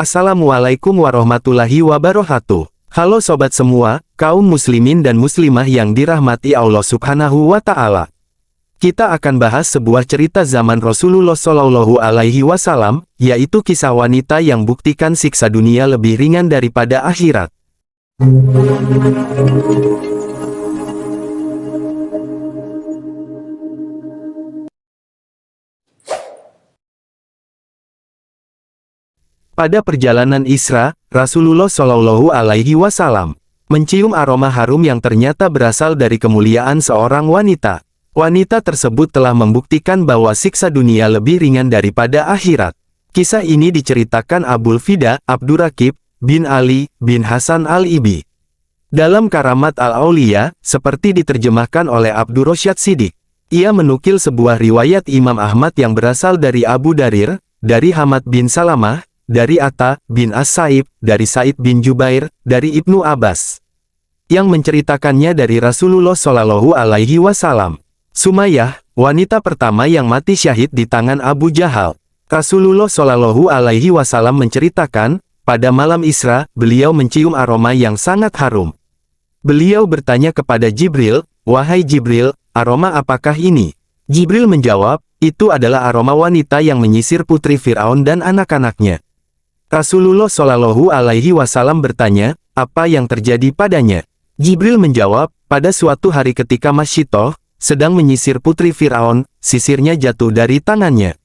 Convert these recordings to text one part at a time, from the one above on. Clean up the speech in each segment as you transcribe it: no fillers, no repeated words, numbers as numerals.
Assalamualaikum warahmatullahi wabarakatuh. Halo sobat semua, kaum muslimin dan muslimah yang dirahmati Allah Subhanahu wa Ta'ala. Kita akan bahas sebuah cerita zaman Rasulullah Shallallahu Alaihi Wasallam, yaitu kisah wanita yang buktikan siksa dunia lebih ringan daripada akhirat. Pada perjalanan Isra, Rasulullah Shallallahu Alaihi Wasallam mencium aroma harum yang ternyata berasal dari kemuliaan seorang wanita. Wanita tersebut telah membuktikan bahwa siksa dunia lebih ringan daripada akhirat. Kisah ini diceritakan Abul Fida, Abdurraqib bin Ali bin Hasan al-Ibi dalam Karamat al-Auliya, seperti diterjemahkan oleh Abdur Rasyad Siddiq. Ia menukil sebuah riwayat Imam Ahmad yang berasal dari Abu Darir, dari Hamad bin Salamah, dari Atta bin As-Saib, dari Said bin Jubair, dari Ibnu Abbas, yang menceritakannya dari Rasulullah Shallallahu Alaihi Wasallam. Sumayyah, wanita pertama yang mati syahid di tangan Abu Jahal. Rasulullah Shallallahu Alaihi Wasallam menceritakan, pada malam Isra, beliau mencium aroma yang sangat harum. Beliau bertanya kepada Jibril, "Wahai Jibril, aroma apakah ini?" Jibril menjawab, "Itu adalah aroma wanita yang menyisir putri Fir'aun dan anak-anaknya." Rasulullah Shallallahu Alaihi Wasallam bertanya, "Apa yang terjadi padanya?" Jibril menjawab, "Pada suatu hari ketika Masyitoh sedang menyisir putri Fir'aun, sisirnya jatuh dari tangannya.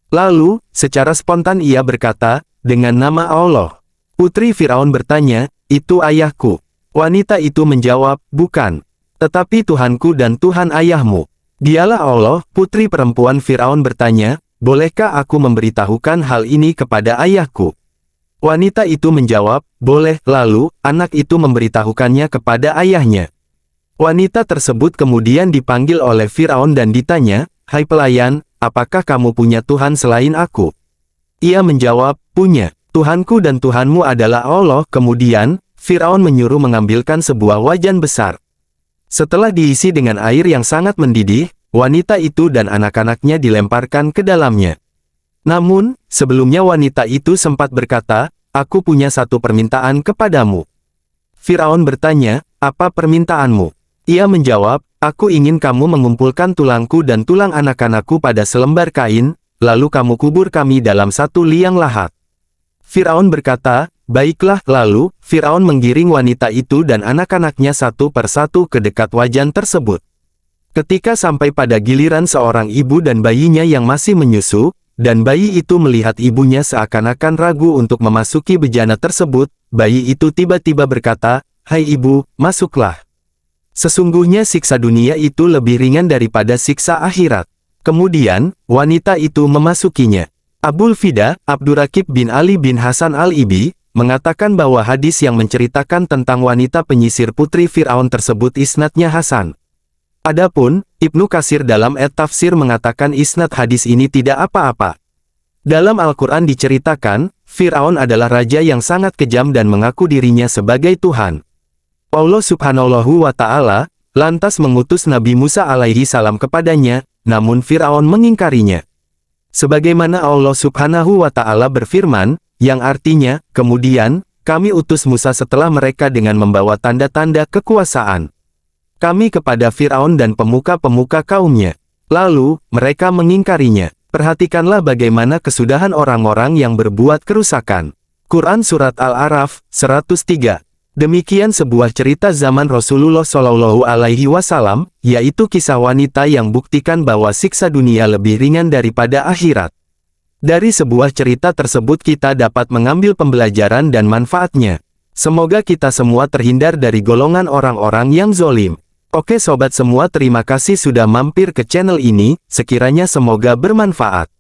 Lalu, secara spontan ia berkata, 'Dengan nama Allah.'" Putri Fir'aun bertanya, "Itu ayahku?" Wanita itu menjawab, "Bukan. Tetapi Tuhanku dan Tuhan ayahmu. Dialah Allah." Putri perempuan Fir'aun bertanya, "Bolehkah aku memberitahukan hal ini kepada ayahku?" Wanita itu menjawab, "Boleh." Lalu, anak itu memberitahukannya kepada ayahnya. Wanita tersebut kemudian dipanggil oleh Fir'aun dan ditanya, "Hai pelayan, apakah kamu punya Tuhan selain aku?" Ia menjawab, "Punya. Tuhanku dan Tuhanmu adalah Allah." Kemudian, Fir'aun menyuruh mengambilkan sebuah wajan besar. Setelah diisi dengan air yang sangat mendidih, wanita itu dan anak-anaknya dilemparkan ke dalamnya. Namun, sebelumnya wanita itu sempat berkata, "Aku punya satu permintaan kepadamu." Fir'aun bertanya, "Apa permintaanmu?" Ia menjawab, "Aku ingin kamu mengumpulkan tulangku dan tulang anak-anakku pada selembar kain, lalu kamu kubur kami dalam satu liang lahat." Fir'aun berkata, "Baiklah." Lalu, Fir'aun menggiring wanita itu dan anak-anaknya satu persatu ke dekat wajan tersebut. Ketika sampai pada giliran seorang ibu dan bayinya yang masih menyusu, dan bayi itu melihat ibunya seakan-akan ragu untuk memasuki bejana tersebut, bayi itu tiba-tiba berkata, "Hai ibu, masuklah. Sesungguhnya siksa dunia itu lebih ringan daripada siksa akhirat." Kemudian, wanita itu memasukinya. Abul Fida, Abdurraqib bin Ali bin Hasan al-Ibi, mengatakan bahwa hadis yang menceritakan tentang wanita penyisir putri Fir'aun tersebut isnadnya hasan. Adapun, Ibnu Katsir dalam At-Tafsir mengatakan isnad hadis ini tidak apa-apa. Dalam Al-Quran diceritakan, Fir'aun adalah raja yang sangat kejam dan mengaku dirinya sebagai Tuhan. Allah Subhanahu wa Ta'ala lantas mengutus Nabi Musa alaihi salam kepadanya, namun Fir'aun mengingkarinya. Sebagaimana Allah Subhanahu wa Ta'ala berfirman, yang artinya, "Kemudian, kami utus Musa setelah mereka dengan membawa tanda-tanda kekuasaan kami kepada Fir'aun dan pemuka-pemuka kaumnya. Lalu, mereka mengingkarinya." Perhatikanlah bagaimana kesudahan orang-orang yang berbuat kerusakan. Quran Surat Al-A'raf, 103. Demikian sebuah cerita zaman Rasulullah Shallallahu Alaihi Wasallam, yaitu kisah wanita yang buktikan bahwa siksa dunia lebih ringan daripada akhirat. Dari sebuah cerita tersebut kita dapat mengambil pembelajaran dan manfaatnya. Semoga kita semua terhindar dari golongan orang-orang yang zolim. Oke sobat semua, terima kasih sudah mampir ke channel ini, sekiranya semoga bermanfaat.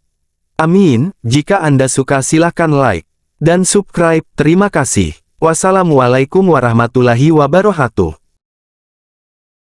Amin. Jika Anda suka silahkan like dan subscribe. Terima kasih. Wassalamualaikum warahmatullahi wabarakatuh.